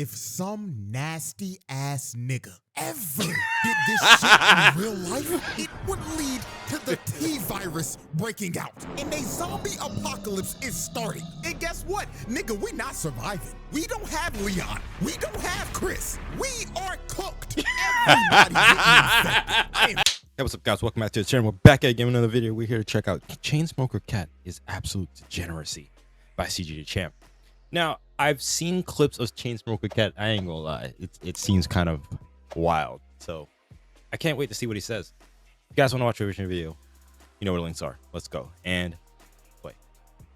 if some nasty ass nigga ever did this shit in real life, it would lead to the T-virus breaking out and a zombie apocalypse is starting. And guess what? Nigga, we not surviving. We don't have Leon. We don't have Chris. We are cooked. Everybody getting infected. Hey, what's up, guys? Welcome back to the channel. We're back at another video. We're here to check out Chainsmoker Cat is Absolute Degeneracy by CJDACHAMP. Now, I've seen clips of Chainsmoker Cat. I ain't gonna lie. It seems kind of wild. So I can't wait to see what he says. If you guys want to watch a original video, you know where the links are. Let's go and play.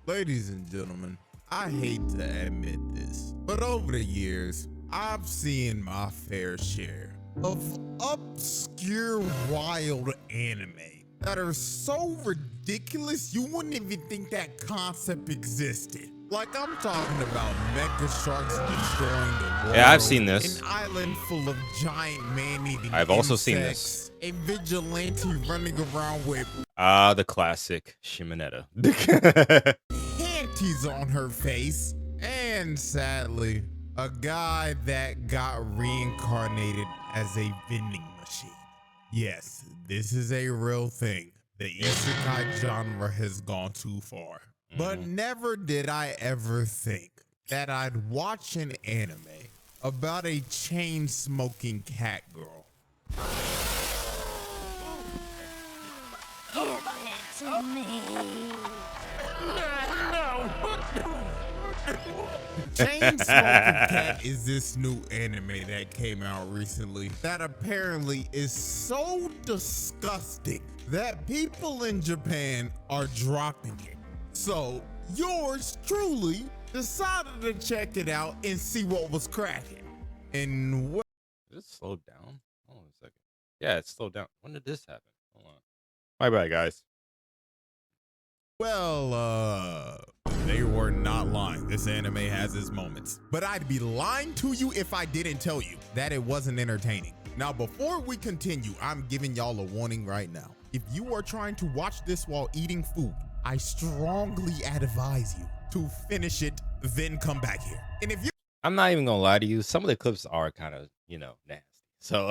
Ladies and gentlemen, I hate to admit this, but over the years, I've seen my fair share of obscure wild anime that are so ridiculous you wouldn't even think that concept existed. Like, I'm talking about mecha sharks destroying the world. Yeah, I've seen this. An island full of giant man-eating I've also insects, seen this. A vigilante running around with The classic Shimonetta. panties on her face, and sadly, a guy that got reincarnated as a vending machine. Yes, this is a real thing. The isekai genre has gone too far. But never did I ever think that I'd watch an anime about a chain-smoking cat girl. Give it to me. Chainsmoker Cat is this new anime that came out recently that apparently is so disgusting that people in Japan are dropping it. So yours truly decided to check it out and see what was cracking. And what? Did it slow down? Hold on a second. Yeah, it slowed down. When did this happen? Hold on. My bad, guys. Well, they were not lying. This anime has its moments. But I'd be lying to you if I didn't tell you that it wasn't entertaining. Now, before we continue, I'm giving y'all a warning right now. If you are trying to watch this while eating food, I strongly advise you to finish it, then come back here. And if you I'm not even gonna lie to you. Some of the clips are kind of, nasty. So,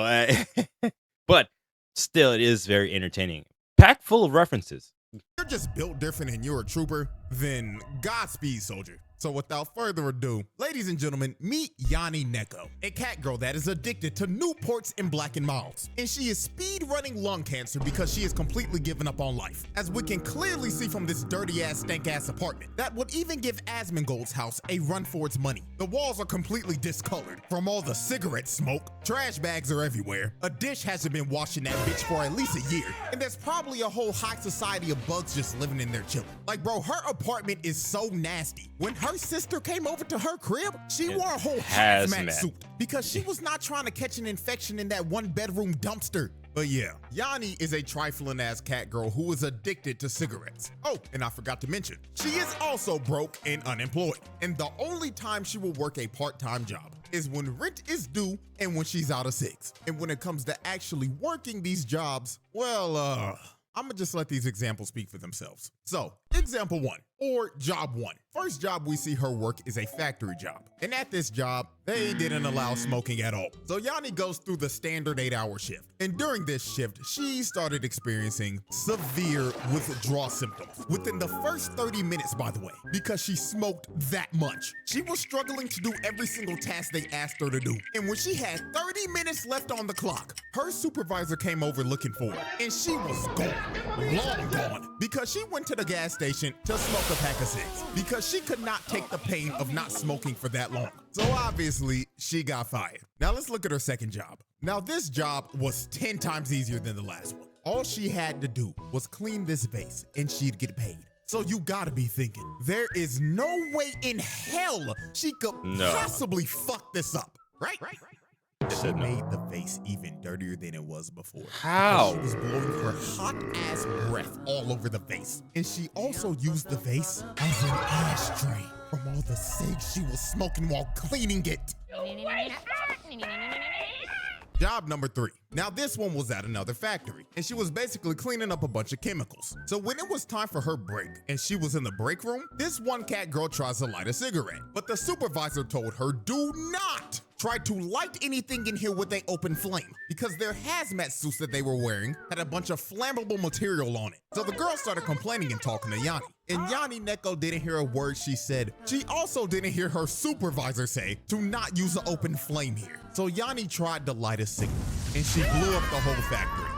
but still, it is very entertaining. Packed full of references. you're just built different and you're a trooper, then Godspeed, soldier. So without further ado, ladies and gentlemen, meet Yanni Neko, a cat girl that is addicted to Newports and Black & Milds. And she is speed running lung cancer because she is completely given up on life. As we can clearly see from this dirty ass, stank ass apartment that would even give Asmongold's house a run for its money. The walls are completely discolored from all the cigarette smoke, trash bags are everywhere, a dish hasn't been washed in that bitch for at least a year, and there's probably a whole high society of bugs just living in there chilling. Like, bro, her apartment is so nasty. When her sister came over to her crib, she wore a whole hazmat suit because she was not trying to catch an infection in that one bedroom dumpster. But yeah, Yanni is a trifling ass cat girl who is addicted to cigarettes. Oh, and I forgot to mention, she is also broke and unemployed. And the only time she will work a part-time job is when rent is due and when she's out of six. And when it comes to actually working these jobs, well, I'ma just let these examples speak for themselves. So, example one, or job one. First job we see her work is a factory job. And at this job, they didn't allow smoking at all. So Yanni goes through the standard 8-hour shift. And during this shift, she started experiencing severe withdrawal symptoms within the first 30 minutes, by the way, because she smoked that much. She was struggling to do every single task they asked her to do. And when she had 30 minutes left on the clock, her supervisor came over looking for her. And she was gone, long gone, because she went to the gas station to smoke a pack of cigs because she could not take the pain of not smoking for that long. So obviously, she got fired. Now let's look at her second job. Now this job was 10 times easier than the last one. All she had to do was clean this vase and she'd get paid. So you gotta be thinking, there is no way in hell she could possibly fuck this up, right? She made the vase even dirtier than it was before. How? She was blowing her hot ass breath all over the vase. And she also used the vase as an ashtray from all the cigs she was smoking while cleaning it. Job number 3. Now this one was at another factory and she was basically cleaning up a bunch of chemicals. So when it was time for her break and she was in the break room, this one cat girl tries to light a cigarette, but the supervisor told her, do not tried to light anything in here with an open flame because their hazmat suits that they were wearing had a bunch of flammable material on it. So the girl started complaining and talking to Yanni. And Yanni Neko didn't hear a word she said. She also didn't hear her supervisor say to not use an open flame here. So Yanni tried to light a cigarette and she blew up the whole factory.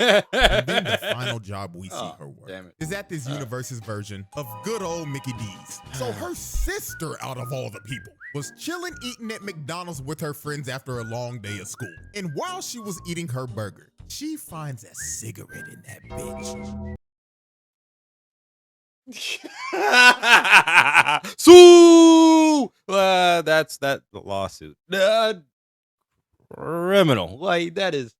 And then the final job we see her work is at this universe's version of good old Mickey D's. So her sister, out of all the people, was chilling eating at McDonald's with her friends after a long day of school. And while she was eating her burger, she finds a cigarette in that bitch. Sue! That's that lawsuit. Criminal. Like that is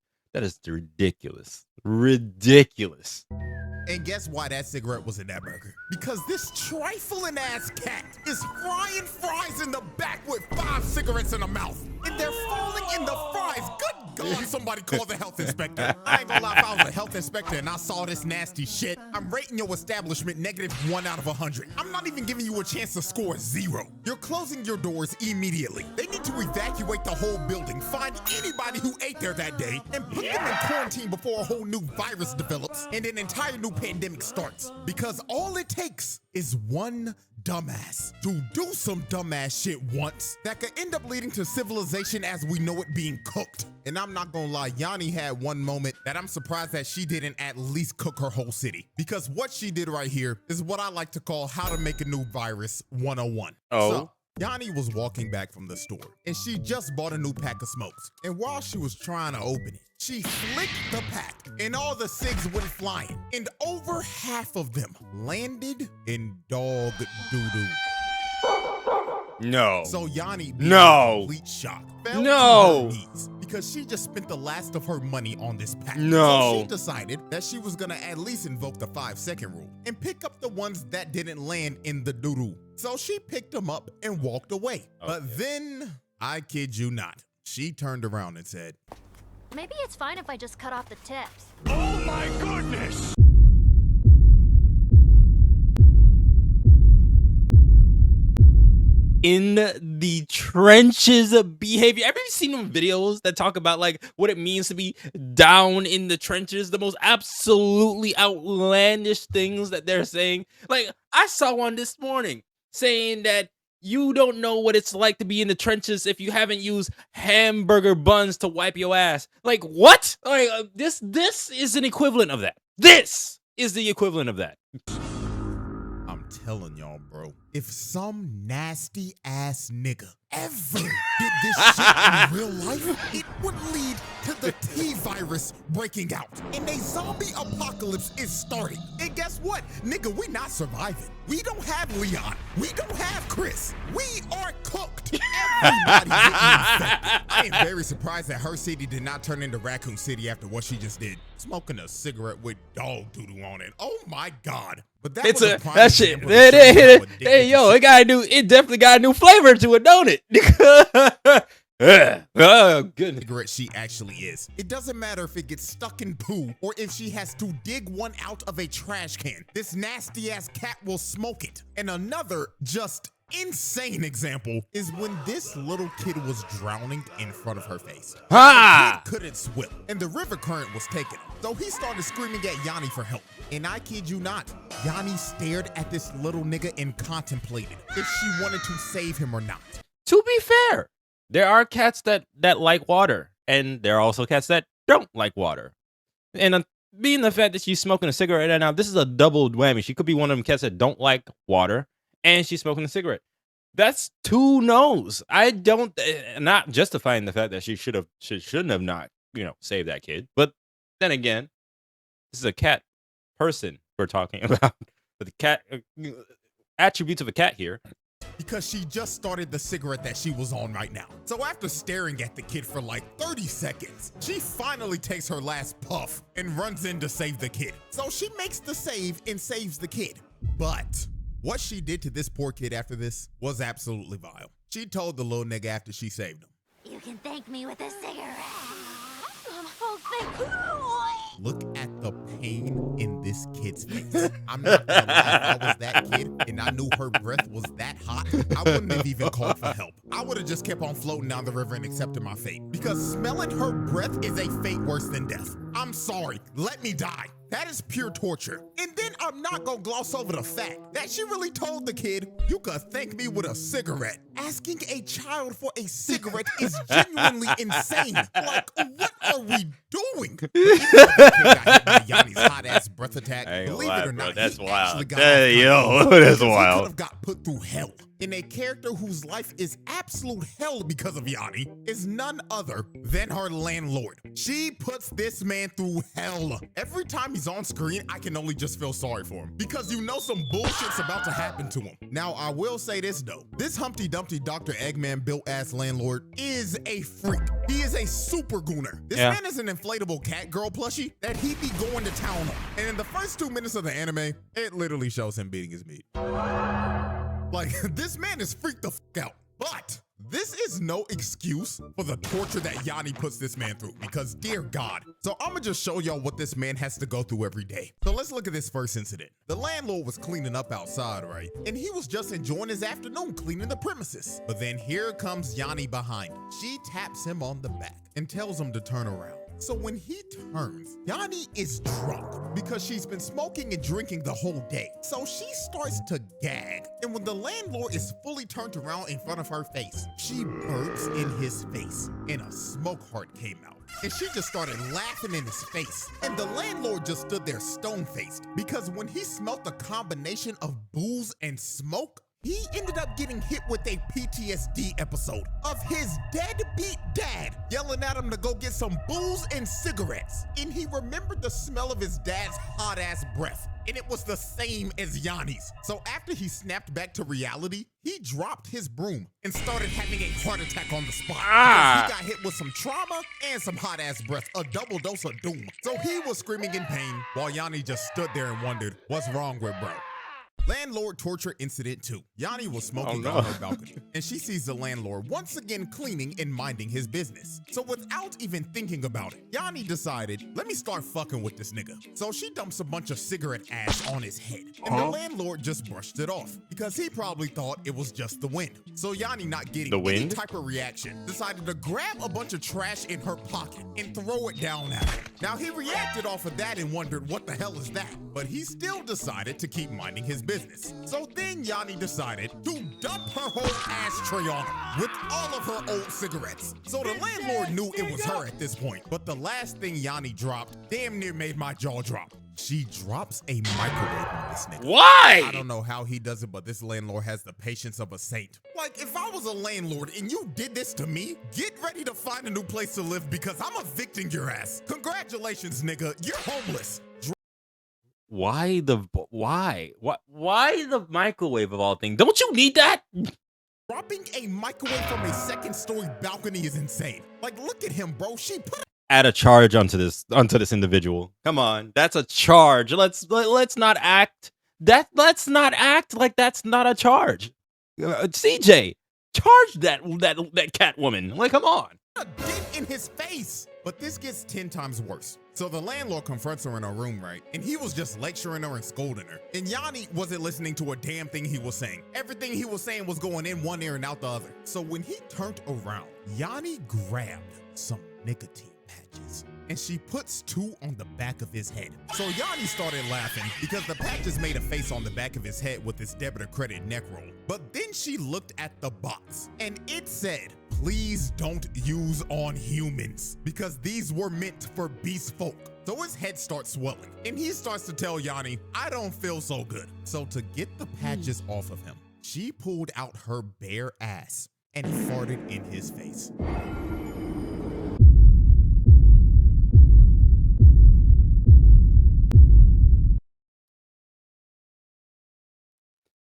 ridiculous. Ridiculous. And guess why that cigarette was in that burger? Because this trifling ass cat is frying fries in the back with 5 cigarettes in her mouth. And they're falling in the fries. Good God, somebody call the health inspector. I ain't gonna lie, if I was a health inspector and I saw this nasty shit, I'm rating your establishment -1 out of 100. I'm not even giving you a chance to score 0. You're closing your doors immediately. They need to evacuate the whole building, find anybody who ate there that day, and put them in quarantine before a whole new virus develops and an entire new pandemic starts. Because all it takes is one dumbass to do some dumbass shit once that could end up leading to civilization as we know it being cooked. And I'm not gonna lie, Yanni had one moment that I'm surprised that she didn't at least cook her whole city. Because what she did right here is what I like to call how to make a new virus 101. Oh. So, Yanni was walking back from the store and she just bought a new pack of smokes. And while she was trying to open it, she flicked the pack and all the cigs went flying. And over half of them landed in dog doo-doo. No. So Yanni, No. in complete shock, fell No. to her knees because she just spent the last of her money on this pack. No. So she decided that she was gonna at least invoke the 5-second rule and pick up the ones that didn't land in the doo-doo. So she picked them up and walked away. Okay. But then, I kid you not, she turned around and said, Maybe it's fine if I just cut off the tips. Oh my goodness! In the trenches of behavior. Have you ever seen them videos that talk about like what it means to be down in the trenches? The most absolutely outlandish things that they're saying. Like I saw one this morning saying that you don't know what it's like to be in the trenches if you haven't used hamburger buns to wipe your ass. Like what? Like this is an equivalent of that. This is the equivalent of that. I'm telling y'all, bro, if some nasty ass nigga ever did this shit in real life, it would lead to the T-virus breaking out and a zombie apocalypse is starting. And guess what? Nigga, we not surviving. We don't have Leon. We don't have Chris. We are cooked. Everybody getting infected. I am very surprised that her city did not turn into Raccoon City after what she just did. Smoking a cigarette with dog doodle on it. Oh my God. But that was a prime that shit. example of showing how addicted Hey, yo, this it definitely got a new flavor to it, don't it? Oh, goodness. cigarette she actually is. It doesn't matter if it gets stuck in poo or if she has to dig one out of a trash can. This nasty ass cat will smoke it. And another just insane example is when this little kid was drowning in front of her face. Ha! The kid couldn't swim and the river current was taking him. So he started screaming at Yanni for help. And I kid you not, Yanni stared at this little nigga and contemplated if she wanted to save him or not. To be fair, there are cats that like water, and there are also cats that don't like water. And being the fact that she's smoking a cigarette right now, this is a double whammy. She could be one of them cats that don't like water, and she's smoking a cigarette. That's 2 no's. I don't, not justifying the fact that she shouldn't have not, saved that kid. But then again, this is a cat person we're talking about. But the cat attributes of a cat here. Because she just started the cigarette that she was on right now. So after staring at the kid for like 30 seconds, she finally takes her last puff and runs in to save the kid. So she makes the save and saves the kid. But what she did to this poor kid after this was absolutely vile. She told the little nigga after she saved him, You can thank me with a cigarette. Oh, thank you. look at the pain in this kid's face. I'm not gonna lie, if I was that kid and I knew her breath was that hot, I wouldn't have even called for help. I would have just kept on floating down the river and accepted my fate. Because smelling her breath is a fate worse than death. I'm sorry, let me die. That is pure torture. And then I'm not gonna gloss over the fact that she really told the kid, you could thank me with a cigarette. Asking a child for a cigarette is genuinely insane. Like, what are we doing? Even though the kid got hit by Yanni's hot-ass breath attack, believe it or not, that's he wild. actually got Hey, yo, that's because he wild. could have got put through hell. And a character whose life is absolute hell because of Yanni is none other than her landlord. She puts this man through hell. Every time he's on screen, I can only just feel sorry for him because you know some bullshit's about to happen to him. Now, I will say this though. This Humpty Dumpty Dr. Eggman built ass landlord is a freak. He is a super gooner. This man is an inflatable cat girl plushie that he be going to town on. And in the first 2 minutes of the anime, it literally shows him beating his meat. Like, this man is freaked the fuck out. But this is no excuse for the torture that Yanni puts this man through because, dear God. So I'm gonna just show y'all what this man has to go through every day. So let's look at this first incident. The landlord was cleaning up outside, right? And he was just enjoying his afternoon cleaning the premises. But then here comes Yanni behind. She taps him on the back and tells him to turn around. So when he turns, Yanni is drunk because she's been smoking and drinking the whole day. So she starts to gag. And when the landlord is fully turned around in front of her face, she burps in his face and a smoke heart came out. And she just started laughing in his face. And the landlord just stood there stone-faced because when he smelt the combination of booze and smoke, he ended up getting hit with a PTSD episode of his deadbeat dad yelling at him to go get some booze and cigarettes. And he remembered the smell of his dad's hot-ass breath, and it was the same as Yanni's. So after he snapped back to reality, he dropped his broom and started having a heart attack on the spot. Because he got hit with some trauma and some hot-ass breath, a double dose of doom. So he was screaming in pain while Yanni just stood there and wondered, what's wrong with bro? Landlord torture incident 2. Yanni was smoking on her balcony, and she sees the landlord once again cleaning and minding his business. So without even thinking about it, Yanni decided, let me start fucking with this nigga. So she dumps a bunch of cigarette ash on his head, and the landlord just brushed it off because he probably thought it was just the wind. So Yanni, not getting any type of reaction, decided to grab a bunch of trash in her pocket and throw it down at him. Now he reacted off of that and wondered what the hell is that, but he still decided to keep minding his business. So then Yanni decided to dump her whole ashtray on him with all of her old cigarettes. So the landlord knew it was her at this point, but the last thing Yanni dropped damn near made my jaw drop. She drops a microwave on this nigga. Why? I don't know how he does it, but this landlord has the patience of a saint. Like, if I was a landlord and you did this to me, get ready to find a new place to live because I'm evicting your ass. Congratulations, nigga. You're homeless. Why the microwave of all things? Don't you need that? Dropping a microwave from a second-story balcony is insane. Like, look at him, bro. She put Add a charge onto this individual. Come on, that's a charge. Let's not act like that's not a charge. CJ, charge that cat woman. Like, come on. a dent in his face. But this gets 10 times worse. So the landlord confronts her in her room, right? And he was just lecturing her and scolding her. And Yanni wasn't listening to a damn thing he was saying. Everything he was saying was going in one ear and out the other. So when he turned around, Yanni grabbed some nicotine patches and she puts 2 on the back of his head. So Yanni started laughing because the patches made a face on the back of his head with his debit or credit neck roll. But then she looked at the box and it said, "Please don't use on humans," because these were meant for beast folk. So his head starts swelling and he starts to tell Yanni, "I don't feel so good." So to get the patches off of him, she pulled out her bare ass and farted in his face.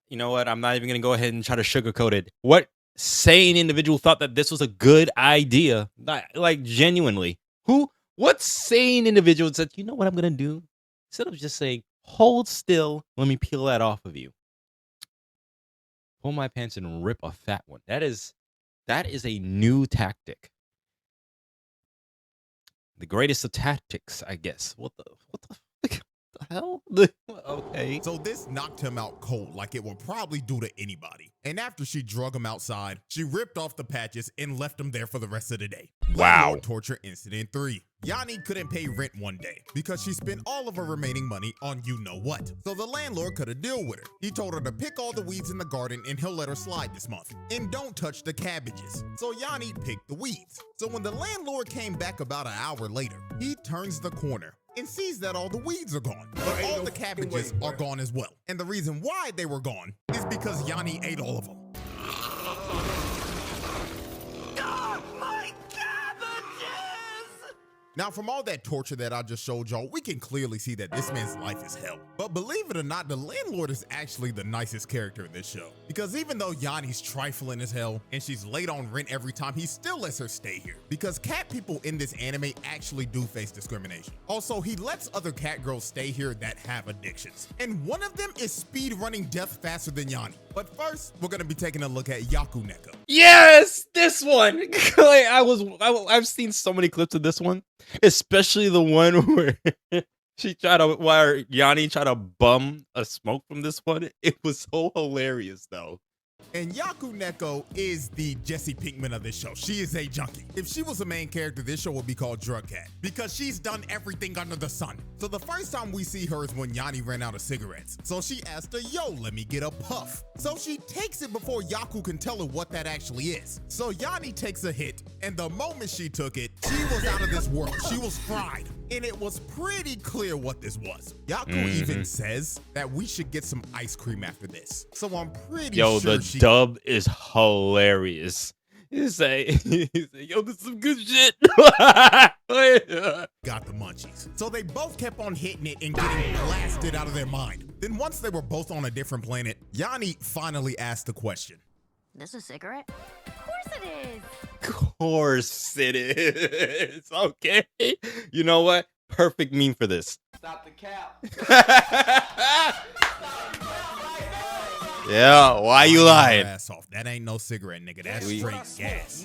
You know what? I'm not even going to go ahead and try to sugarcoat it. What sane individual thought that this was a good idea? Like, genuinely. What sane individual said, "You know what I'm going to do?" Instead of just saying, "Hold still, let me peel that off of you." Pull my pants and rip a fat one. That is a new tactic. The greatest of tactics, I guess. What the hell? Okay. So this knocked him out cold like it would probably do to anybody. And after she drug him outside, she ripped off the patches and left him there for the rest of the day. Wow. Landlord torture incident 3. Yanni couldn't pay rent one day because she spent all of her remaining money on you-know-what. So the landlord cut a deal with her. He told her to pick all the weeds in the garden and he'll let her slide this month. And don't touch the cabbages. So Yanni picked the weeds. So when the landlord came back about an hour later, he turns the corner and sees that all the weeds are gone, but all the cabbages are gone as well. And the reason why they were gone is because Yanni ate all of them. Now, from all that torture that I just showed y'all, we can clearly see that this man's life is hell. But believe it or not, the landlord is actually the nicest character in this show. Because even though Yanni's trifling as hell and she's late on rent every time, he still lets her stay here. Because cat people in this anime actually do face discrimination. Also, he lets other cat girls stay here that have addictions. And one of them is speed running death faster than Yanni. But first, we're gonna be taking a look at Yaku-Neko. Yes, this one. Like, I've seen so many clips of this one, especially the one where where Yanni tried to bum a smoke from this one. It was so hilarious though. And Yaku-Neko is the Jesse Pinkman of this show. She is a junkie. If she was a main character, this show would be called Drug Cat because she's done everything under the sun. So the first time we see her is when Yanni ran out of cigarettes. So she asked her, yo, let me get a puff. So she takes it before Yaku can tell her what that actually is. So Yanni takes a hit, and the moment she took it, she was out of this world. She was fried. And it was pretty clear what this was. Yaku even says that we should get some ice cream after this. So I'm pretty sure the dub is hilarious. He's like, yo, this is some good shit. Got the munchies. So they both kept on hitting it and getting blasted out of their mind. Then once they were both on a different planet, Yanni finally asked the question. This a cigarette? Of course it is. Of course it is. Okay. You know what? Perfect meme for this. Stop the cap. Yeah, why you lying? Ass off. That ain't no cigarette, nigga. That's straight gas.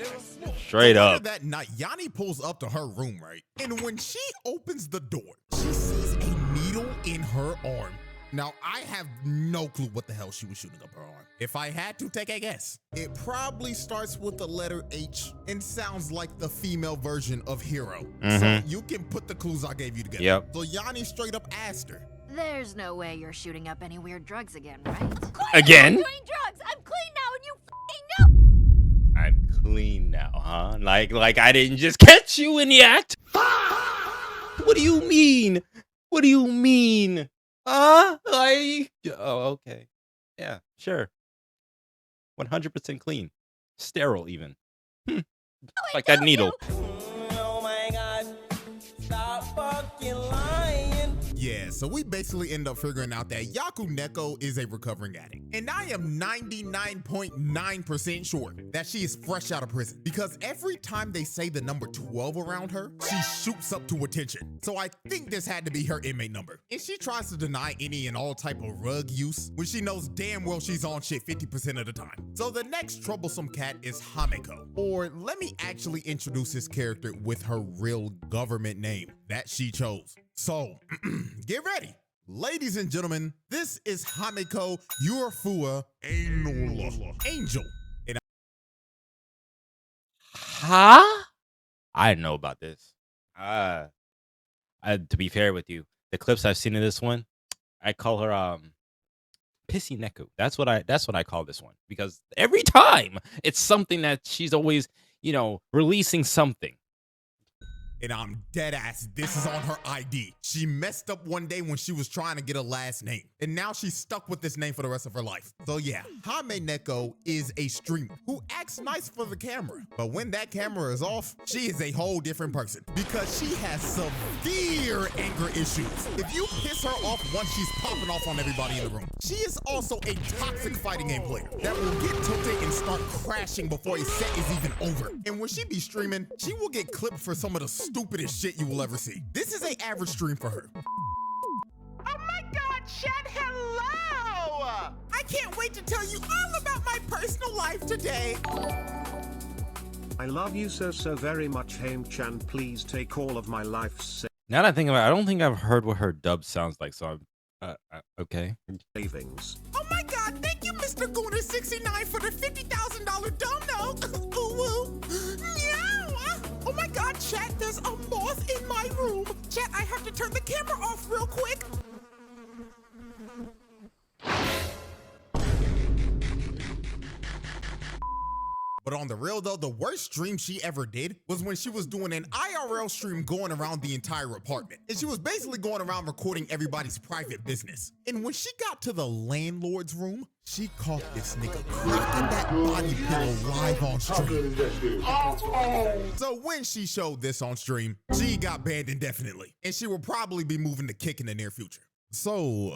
Straight So up. later that night, Yanni pulls up to her room, right? And when she opens the door, she sees a needle in her arm. Now, I have no clue what the hell she was shooting up her arm. If I had to take a guess, it probably starts with the letter H and sounds like the female version of hero. So you can put the clues I gave you together. Yep. So Yanni straight up asked her. There's no way you're shooting up any weird drugs again, right? Again? I'm doing drugs. I'm clean now, and you f***ing know. I'm clean now, huh? Like I didn't just catch you in the act. What do you mean? What do you mean? Oh, okay. Yeah, sure. 100% clean. Sterile even. Like that needle. Oh my God. Stop fucking lying. Yeah, so we basically end up figuring out that Yaku-Neko is a recovering addict. And I am 99.9% sure that she is fresh out of prison because every time they say the number 12 around her, she shoots up to attention. So I think this had to be her inmate number. And she tries to deny any and all type of rug use when she knows damn well she's on shit 50% of the time. So the next troublesome cat is Hameko. Or let me actually introduce this character with her real government name that she chose. So, get ready. Ladies and gentlemen, this is Hameko Urafua Angel. And Huh? I didn't know about this. To be fair with you, the clips I've seen of this one, I call her Pissy Neku. That's what I call this one because every time it's something that she's always, releasing something. And I'm dead ass, this is on her ID. She messed up one day when she was trying to get a last name. And now she's stuck with this name for the rest of her life. So yeah, Hameko is a streamer who acts nice for the camera. But when that camera is off, she is a whole different person because she has severe anger issues. If you piss her off once, she's popping off on everybody in the room. She is also a toxic fighting game player that will get tilted and start crashing before a set is even over. And when she be streaming, she will get clipped for some of the stupidest shit you will ever see. This is an average stream for her. Oh my God, chat, hello! I can't wait to tell you all about my personal life today. I love you so very much, Haim-chan. Please take all of my life's Now that I think about it, I don't think I've heard what her dub sounds like, so I'm okay. Savings. Oh my God, thank you, Mr. Gooner69 for the $50,000 dono. Ooh, woo. Meow. Oh my God, chat, there's a moth in my room. Chat, I have to turn the camera off real quick. But on the real though, the worst stream she ever did was when she was doing an IRL stream going around the entire apartment. And she was basically going around recording everybody's private business. And when she got to the landlord's room, she caught this nigga cracking that body pillow live on stream. So when she showed this on stream, she got banned indefinitely. And she will probably be moving to Kick in the near future. So,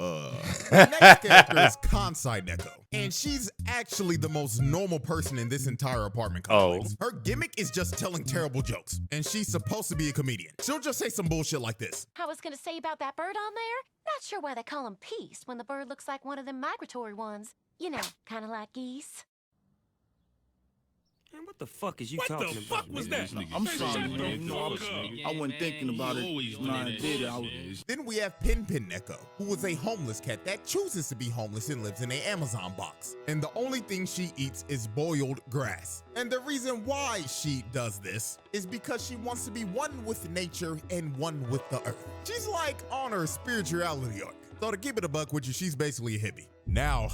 the next character is Kansai Neko, and she's actually the most normal person in this entire apartment complex. Her gimmick is just telling terrible jokes, and she's supposed to be a comedian. She'll just say some bullshit like this. I was gonna say about that bird on there. Not sure why they call him Peace when the bird looks like one of them migratory ones. You know, kind of like geese. Man, what the fuck is you talking about? What the fuck was that? I'm sorry, man. No, I wasn't thinking about it when I did it. Then we have Pin Neko, who is a homeless cat that chooses to be homeless and lives in an Amazon box. And the only thing she eats is boiled grass. And the reason why she does this is because she wants to be one with nature and one with the earth. She's like on her spirituality arc. So to keep it a buck with you, she's basically a hippie. Now,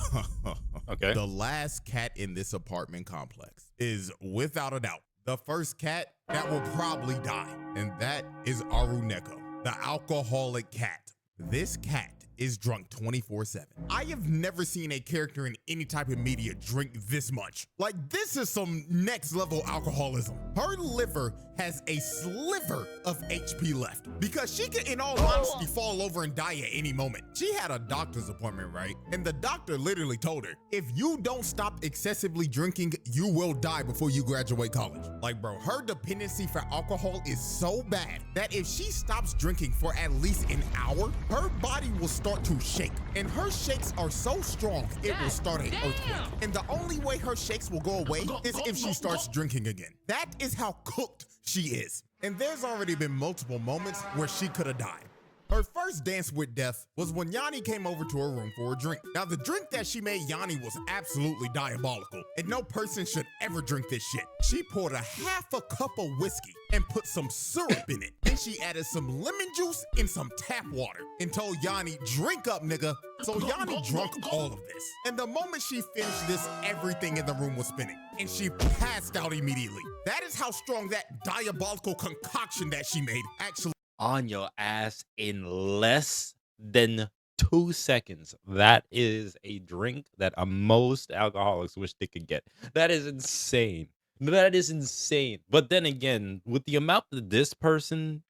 Okay. the last cat in this apartment complex is without a doubt the first cat that will probably die, and that is Aru Neko, the alcoholic cat. This cat is drunk 24/7. I have never seen a character in any type of media drink this much. Like, this is some next level alcoholism. Her liver has a sliver of HP left because she could, in all honesty, fall over and die at any moment. She had a doctor's appointment, right? And the doctor literally told her, if you don't stop excessively drinking, you will die before you graduate college. Like, bro, her dependency for alcohol is so bad that if she stops drinking for at least an hour, her body will start to shake. And her shakes are so strong, it will start an earthquake. And the only way her shakes will go away is if she starts drinking again. That is how cooked she is. And there's already been multiple moments where she could have died. Her first dance with death was when Yanni came over to her room for a drink. Now, the drink that she made Yanni was absolutely diabolical, and no person should ever drink this shit. She poured a half a cup of whiskey and put some syrup in it. Then she added some lemon juice and some tap water and told Yanni, drink up, nigga. So Yanni drunk all of this. And the moment she finished this, everything in the room was spinning, and she passed out immediately. That is how strong that diabolical concoction that she made actually On your ass in less than 2 seconds. That is a drink that most alcoholics wish they could get. That is insane. That is insane. But then again, with the amount that this person,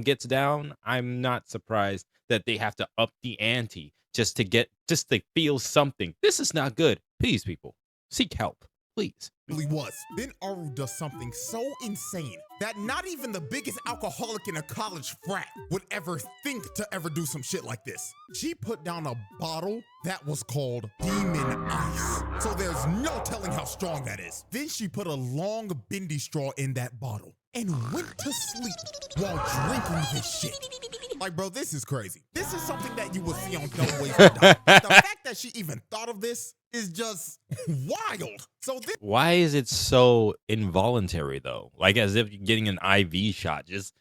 gets down, I'm not surprised that they have to up the ante just to feel something. This is not good. Please, people, seek help, please. was. Then Aru does something so insane that not even the biggest alcoholic in a college frat would ever think to ever do some shit like this. She put down a bottle that was called Demon Ice. So there's no telling how strong that is. Then she put a long bendy straw in that bottle and went to sleep while drinking this shit. Like, bro, this is crazy. This is something that you would see on Dumb Ways to Die. The fact that she even thought of this is just wild. So this Why is it so involuntary though? Like as if you're getting an IV shot. Just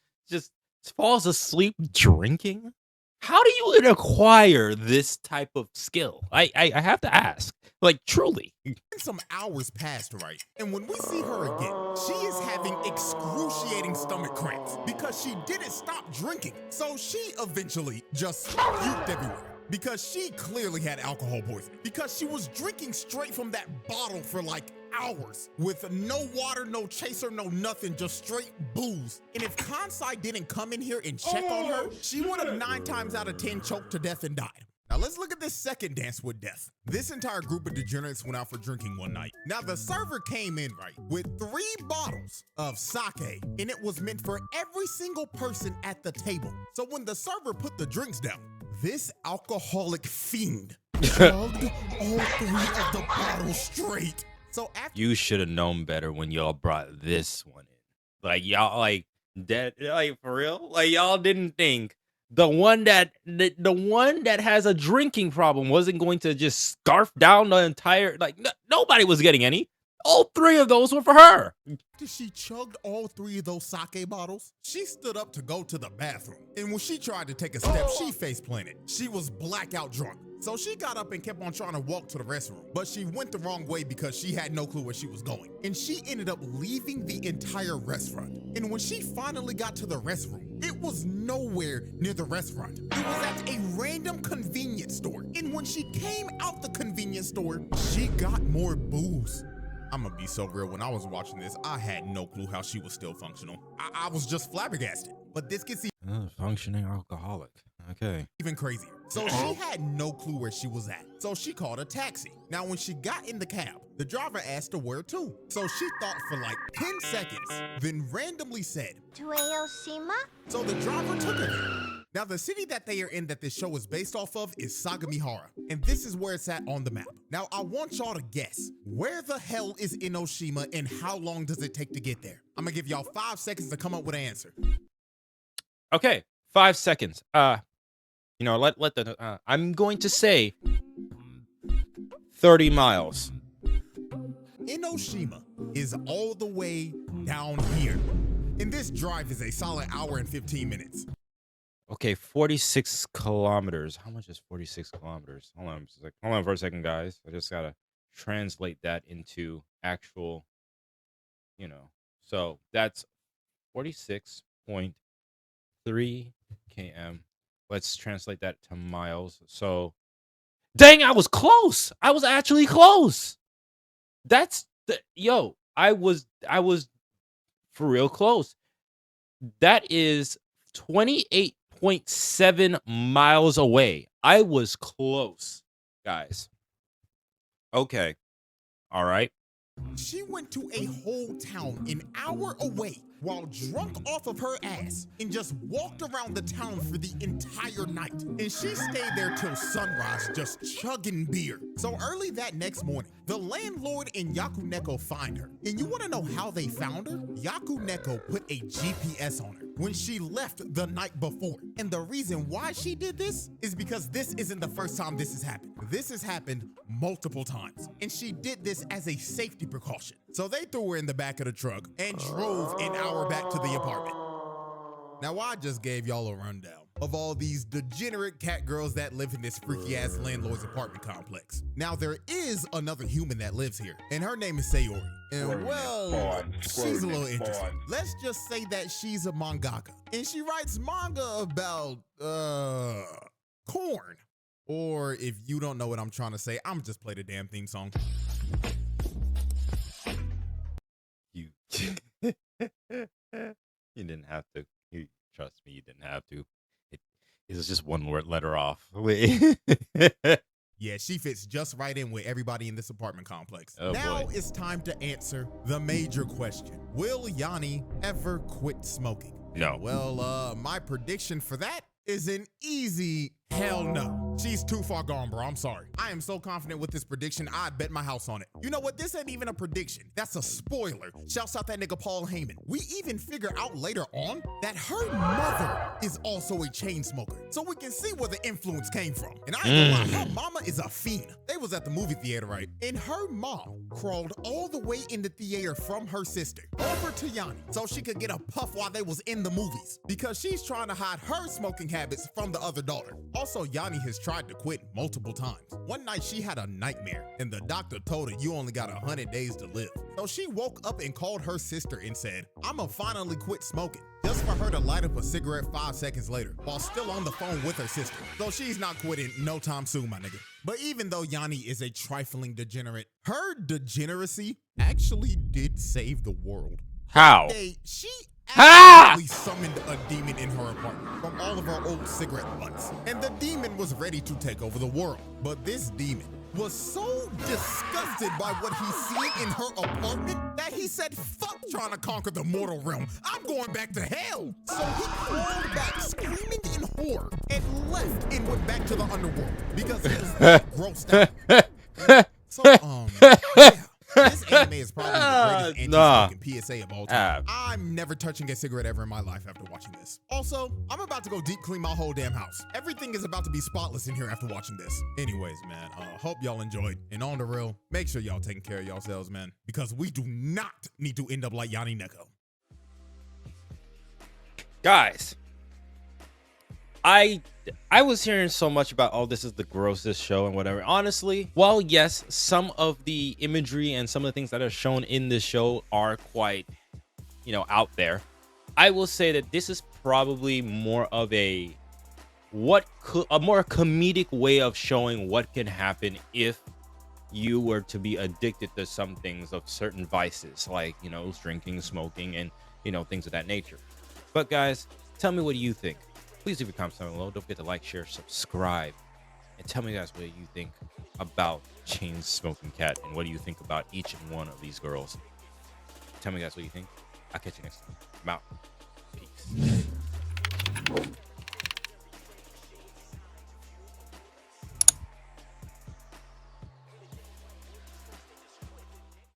falls asleep drinking? How do you acquire this type of skill? I have to ask. Like truly. some hours passed, right? And when we see her again, she is having excruciating stomach cramps because she didn't stop drinking. So she eventually just puked everywhere, because she clearly had alcohol poisoning, because she was drinking straight from that bottle for like hours with no water, no chaser, no nothing, just straight booze. And if Kansai didn't come in here and check on her, she would have 9 times out of 10 choked to death and died. Now let's look at this second dance with death. This entire group of degenerates went out for drinking one night. Now the server came in, right, with 3 bottles of sake, and it was meant for every single person at the table. So when the server put the drinks down, this alcoholic fiend chugged all 3 of the bottles straight. So after You should have known better when y'all brought this one in. Like y'all, like Dead, like for real? Like y'all didn't think the one that has a drinking problem wasn't going to just scarf down the entire, like nobody was getting any. All 3 of those were for her. After she chugged all 3 of those sake bottles, she stood up to go to the bathroom. And when she tried to take a step, she face planted. She was blackout drunk. So she got up and kept on trying to walk to the restroom, but she went the wrong way because she had no clue where she was going. And she ended up leaving the entire restaurant. And when she finally got to the restroom, it was nowhere near the restaurant. It was at a random convenience store. And when she came out the convenience store, she got more booze. I'm gonna be so real, when I was watching this, I had no clue how she was still functional. I was just flabbergasted. But this gets Functioning alcoholic. Okay. even crazier. So she had no clue where she was at. So she called a taxi. Now when she got in the cab, the driver asked her where to. So she thought for like 10 seconds, then randomly said, To Aoshima? so the driver took her there. Now the city that they are in that this show is based off of is Sagamihara. And this is where it's at on the map. Now I want y'all to guess, where the hell is Enoshima and how long does it take to get there? I'm gonna give y'all 5 seconds to come up with an answer. Okay, 5 seconds. You know, let the I'm going to say 30 miles. Enoshima is all the way down here. And this drive is a solid hour and 15 minutes. Okay, 46 kilometers. How much is 46 kilometers? Hold on for a second, guys. I just gotta translate that into actual, you know. So that's 46.3 km. Let's translate that to miles. So, dang, I was close. I was actually close. I was for real close. That is 28.7 miles away. I was close, guys. Okay. All right. She went to a whole town an hour away while drunk off of her ass and just walked around the town for the entire night. And she stayed there till sunrise just chugging beer. So early that next morning, the landlord and Yakuneko find her. And you want to know how they found her? Yakuneko put a GPS on her when she left the night before. And the reason why she did this is because this isn't the first time this has happened. This has happened multiple times. And she did this as a safety precaution. So they threw her in the back of the truck and drove an hour back to the apartment. Now I just gave y'all a rundown of all these degenerate cat girls that live in this freaky ass landlord's apartment complex. Now there is another human that lives here, and her name is Sayori. And well, she's a little interesting. Let's just say that she's a mangaka, and she writes manga about corn. Or if you don't know what I'm trying to say, I'm just play the damn theme song. You you didn't have to. You trust me, you didn't have to. It was just one letter off. Wait. Yeah, she fits just right in with everybody in this apartment complex. Oh, now boy. it's time to answer the major question. Will Yanni ever quit smoking? No. And well, my prediction for that is an easy hell no. She's too far gone, bro. I'm sorry. I am so confident with this prediction, I'd bet my house on it. You know what? This ain't even a prediction. That's a spoiler. Shouts out that nigga Paul Heyman. We even figure out later on that her mother is also a chain smoker. So we can see where the influence came from. And I ain't gonna lie, her mama is a fiend. They was at the movie theater, right? And her mom crawled all the way in the theater from her sister over to Yanni so she could get a puff while they was in the movies because she's trying to hide her smoking habits from the other daughter. Also, Yanni has tried to quit multiple times. One night she had a nightmare and the doctor told her you only got 100 days to live. So she woke up and called her sister and said, I'ma finally quit smoking. Just for her to light up a cigarette 5 seconds later while still on the phone with her sister. So she's not quitting no time soon, my nigga. But even though Yanni is a trifling degenerate, her degeneracy actually did save the world. How? She Ah! actually summoned a demon in her apartment from all of her old cigarette butts. And the demon was ready to take over the world. But this demon was so disgusted by what he seen in her apartment that he said, fuck trying to conquer the mortal realm. I'm going back to hell. So he crawled back screaming in horror and left and went back to the underworld because he was that grossed out. So, yeah. This anime is probably the greatest anti-smoking PSA of all time. Ah. I'm never touching a cigarette ever in my life after watching this. Also, I'm about to go deep clean my whole damn house. Everything is about to be spotless in here after watching this. Anyways, man, hope y'all enjoyed. And on the real, make sure y'all taking care of yourselves, man, because we do not need to end up like Yanni Neko. Guys, I was hearing so much about, oh, this is the grossest show and whatever. Honestly, while yes, some of the imagery and some of the things that are shown in this show are quite, out there, I will say that this is probably more of a more comedic way of showing what can happen if you were to be addicted to some things of certain vices, like, drinking, smoking, and, things of that nature. But guys, tell me, what do you think? Please leave your comments down below. Don't forget to like, share, subscribe, and tell me, guys, what you think about Chainsmoker Cat, and what do you think about each and one of these girls. Tell me, guys, what you think. I'll catch you next time. I'm out. Peace.